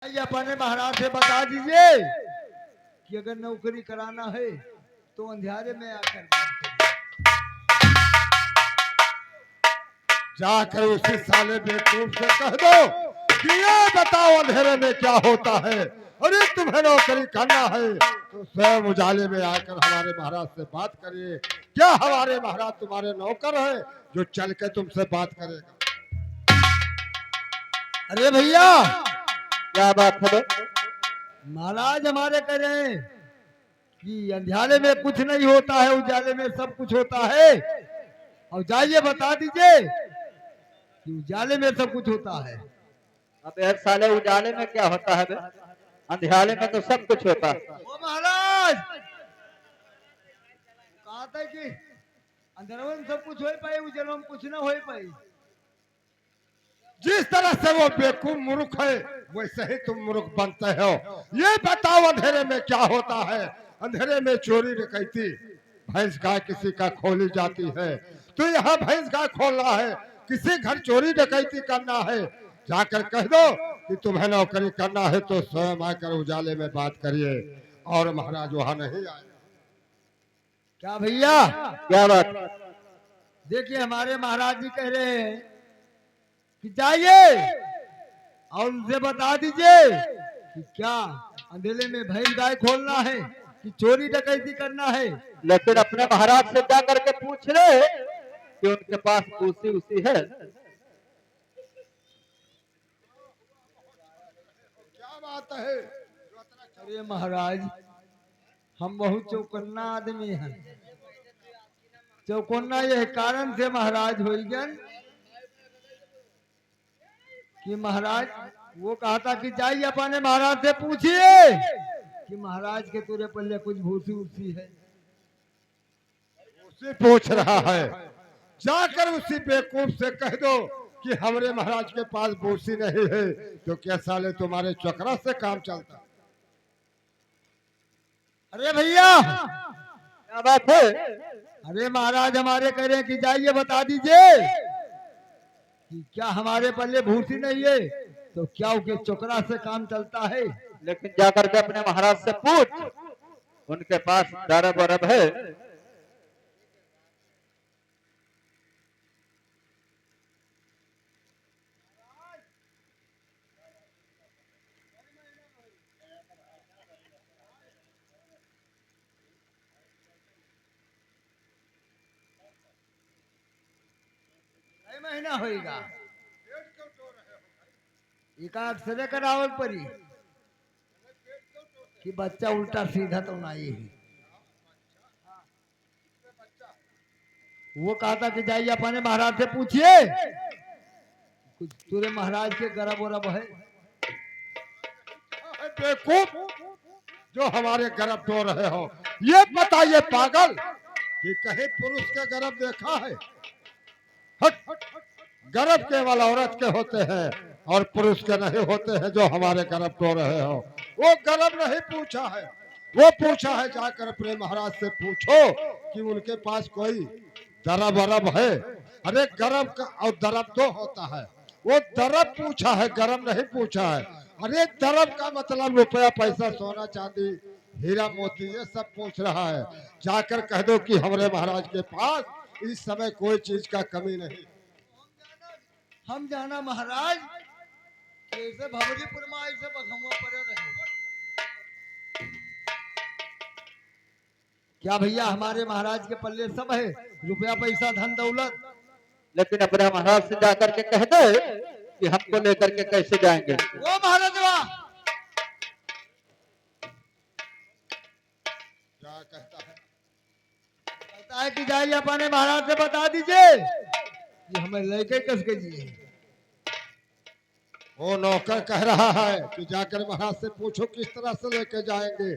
ये अपने महाराज से बता दीजिए कि अगर नौकरी कराना है तो अंधेरे में आकर बात करिए। जाकर उसी साले बेवकूफ से कह दो कि ये बताओ अंधेरे में क्या होता है। अरे तुम्हें नौकरी करना है तो स्वयं उजाले में आकर हमारे महाराज से बात करिए। क्या हमारे महाराज तुम्हारे नौकर है जो चल के तुमसे बात करेगा? अरे भैया, क्या बात है? महाराज हमारे कह रहे हैं कि अंधेरे में कुछ नहीं होता है, उजाले में सब कुछ होता है। और जाइए बता दीजिए कि उजाले में सब कुछ होता है। अब यार साले उजाले में क्या होता है बे? अंधेरे में तो सब कुछ होता है। ओ महाराज, कहा था कि अंधेरे में सब कुछ हो पाए, उजाले में कुछ ना हो पाए। जिस तरह से वो बेवकूफ मूर्ख है वैसे ही तुम मूर्ख बनते हो। ये बताओ अंधेरे में क्या होता है? अंधेरे में चोरी डकैती, भैंस गाय किसी का खोली जाती है। तो यहाँ भैंस गाय खोलना है, किसी घर चोरी डकैती करना है, जाकर कह दो कि तुम्हें नौकरी करना है तो स्वयं आकर उजाले में बात करिए। और महाराज वहां नहीं आए। क्या भैया? क्या बात? देखिए हमारे महाराज जी कह रहे हैं कि जाइए और उनसे बता दीजिए कि क्या अंधेरे में भैंस गाय खोलना है कि चोरी डकैती करना है। लेकिन अपने महाराज से जा करके पूछ ले कि उनके पास कुर्सी उसी है। क्या बात है? अरे महाराज, हम बहुत चौकन्ना आदमी हैं। चौकन्ना यह कारण से महाराज हो गन कि महाराज वो कहा था कि जाइए अपने महाराज से पूछिए कि महाराज के तुरे पल्ले कुछ भूसी उसी है। उसे पूछ रहा है, जाकर उसी बेवकूफ से कह दो कि हमारे महाराज के पास बोसी नहीं है तो क्या साले तुम्हारे चक्रा से काम चलता? अरे भैया, क्या बात है? अरे महाराज हमारे कह रहे हैं कि जाइए बता दीजिए कि क्या हमारे पल्ले भूसी नहीं है तो क्या उनके चोकरा से काम चलता है। लेकिन जाकर के अपने महाराज से पूछ, उनके पास दरब वरब है। महीना होगा एक अक्सरे करावल परी कि बच्चा उल्टा सीधा तो नहीं है। वो कहा था कि जाइए अपने महाराज से पूछिए कुछ तुरे महाराज के गरब वरब है। बेवकूफ जो हमारे गर्भ धो रहे हो, ये बताइए पागल कि कहीं पुरुष के गर्भ देखा है? हट, गर्भ केवल औरत के होते हैं और पुरुष के नहीं होते हैं जो हमारे गर्भ धो रहे हो। वो गर्भ नहीं पूछा है, वो पूछा है जाकर अपने महाराज से पूछो कि उनके पास कोई दरब वरब है। अरे गर्भ का और दरब तो होता है, वो दरब पूछा है, गर्भ नहीं पूछा है। अरे दरब का मतलब रुपया पैसा सोना चांदी हीरा मोती ये सब पूछ रहा है। जाकर कह दो कि हमारे महाराज के पास इस समय कोई चीज का कमी नहीं। हम जाना महाराज ऐसे भवरीपुर में ऐसे बखमो पड़े रहे। क्या भैया हमारे महाराज के पल्ले सब है, रुपया पैसा धन दौलत। लेकिन अपने महाराज से जाकर के कह दे कि हमको लेकर के कैसे जाएंगे। वो महाराज क्या कहता है? कहता है कि जाइए अपने महाराज से बता दीजिए कि हमें लेके कस के जिए। वो नौकर कह रहा है कि जाकर महाराज से पूछो किस तरह से लेके जाएंगे।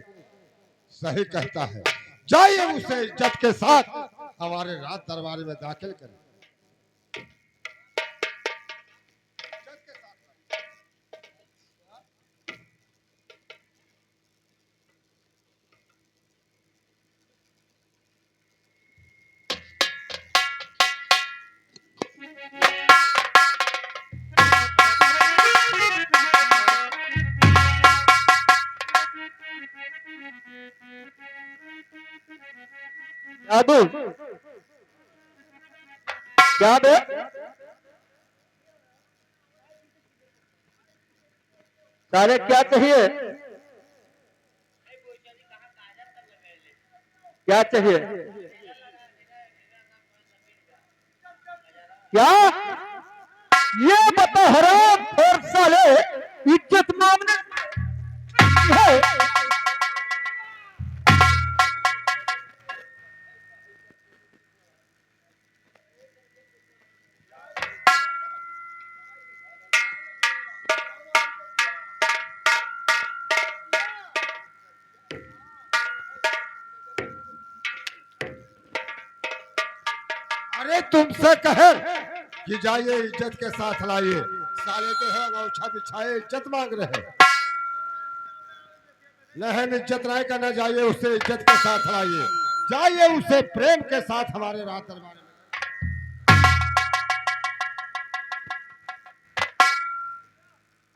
सही कहता है, जाइए उसे इज्जत के साथ हमारे राज दरबार में दाखिल करें। दादू क्या बे? सारे क्या चाहिए? क्या चाहिए? क्या ये बता हराम खोर साले, इज्जत मांगने है? अरे तुमसे कहे कि जाइए इज्जत के साथ लाइए, साले तो है गौछा बिछाए इज्जत मांग रहे हैं। लहन इज्जत राय का न जाइए, उसे इज्जत के साथ लाइए, जाइए उसे प्रेम के साथ हमारे राज दरबार में।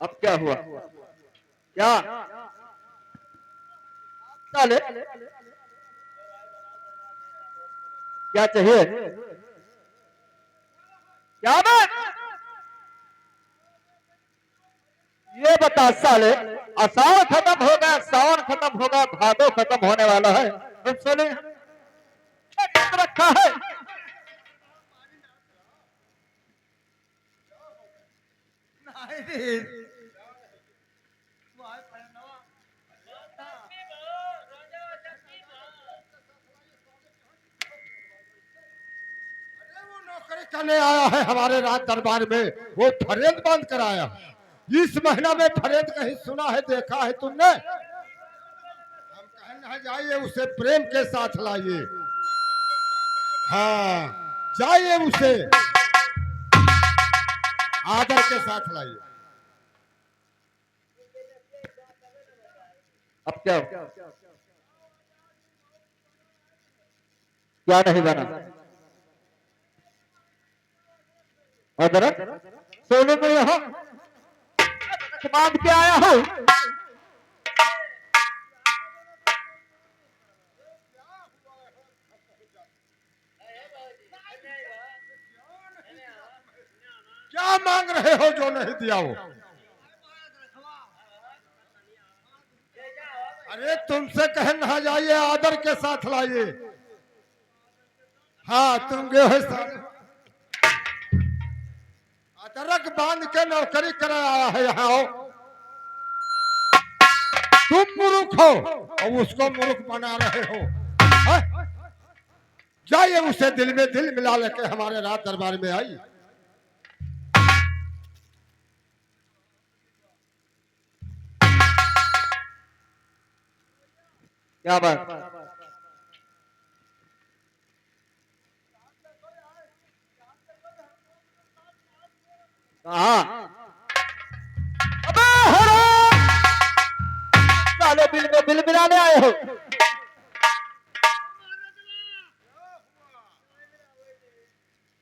अब क्या हुआ? क्या साले क्या चाहिए? क्या बात? ये बता साले, आषाढ़ खत्म होगा, सावन खत्म होगा, भादो खत्म होने वाला है, तुम साले क्या रखा है? नहीं वो नौकरी करने आया है हमारे राज दरबार में, वो फरेंद बंद कराया। इस महीना में फरेंद कहीं सुना है, देखा है तुमने? हम कहना जाइए उसे प्रेम के साथ लाइए। हाँ, जाइए उसे आदर के साथ लाइए। अब क्या क्या नहीं बना? अदरक सोने में यहाँ बांध के आया हूँ। क्या मांग रहे हो जो नहीं दिया वो? अरे तुमसे कहना जाइए आदर के साथ लाइए। हाँ, तुम गए हो अदरक बांध के नौकरी कराया है यहाँ हो। तुम मूर्ख हो और उसको मूर्ख बना रहे हो। हाँ? जाइए उसे दिल में दिल मिला लेके हमारे राज दरबार में आई। क्या बात? कहा? अबे हराम साले, बिल में बिल मिलाने आए हो?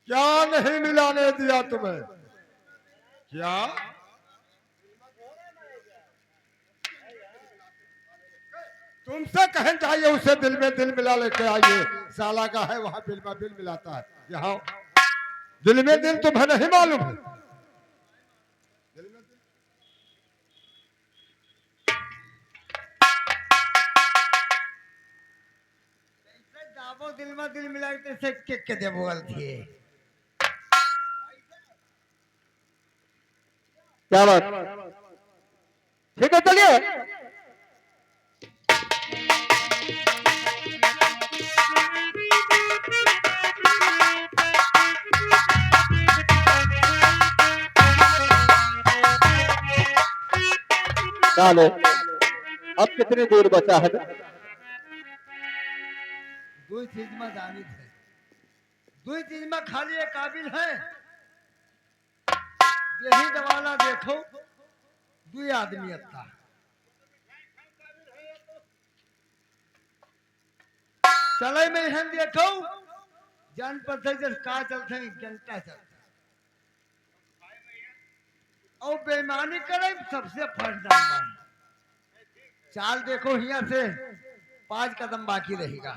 क्या नहीं मिलाने दिया तुम्हें? क्या तुमसे कहना चाहिए उसे दिल में दिल मिला लेके आइए। साला का है वहां बिल में बिल मिलाता है, यहाँ दिल में दिल तुम्हें नहीं मालूम है? दिल में दिल। जाबो दिल में दिल मिला से के दे बोल थी। क्या बात? ठीक है चलिए। डालो, अब कितनी दूर बचा है? दो चीज में जानित है, दो चीज में खाली एक काबिल है, यही दवाला देखो दो आदमी अच्छा चले में हम देखो जान पर का चलते घंटा चलता और बेईमानी करे सबसे फर्स्ट नंबर। चाल देखो यहाँ से 5 कदम बाकी रहेगा।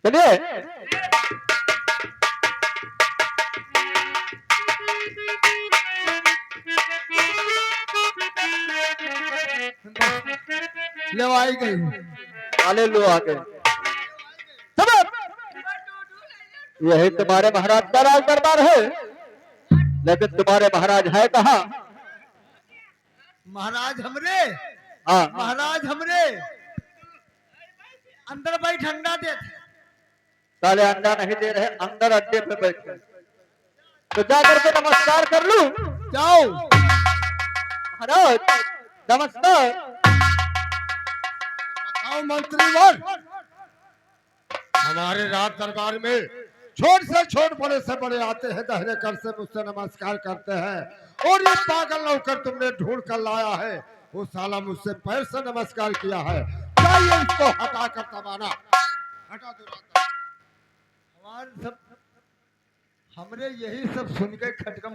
चलिए। ले आई गई। आले लो आगे। समझ? यही तुम्हारे महाराज का राज दरबार है, लेकिन तुम्हारे महाराज है कहाँ? महाराज हमरे, हाँ, महाराज हमरे अंदर बैठ अंडा देते। साले अंडा नहीं दे रहे, अंदर अड्डे पे बैठे। तो जा करके नमस्कार कर लूं। जाओ। महाराज नमस्कार। बताओ मंत्रीवर, हमारे राज दरबार में छोट से छोट बड़े से बड़े आते हैं, दाहिने कर से मुझसे नमस्कार करते हैं, और ये पागल नौकर तुमने ढूंढ कर लाया है, वो साला मुझसे पैर से नमस्कार किया है। जाइए इसको हटा कर तबाना, हटा दो रात। हमारे सब हमरे यही सब सुन के खटकम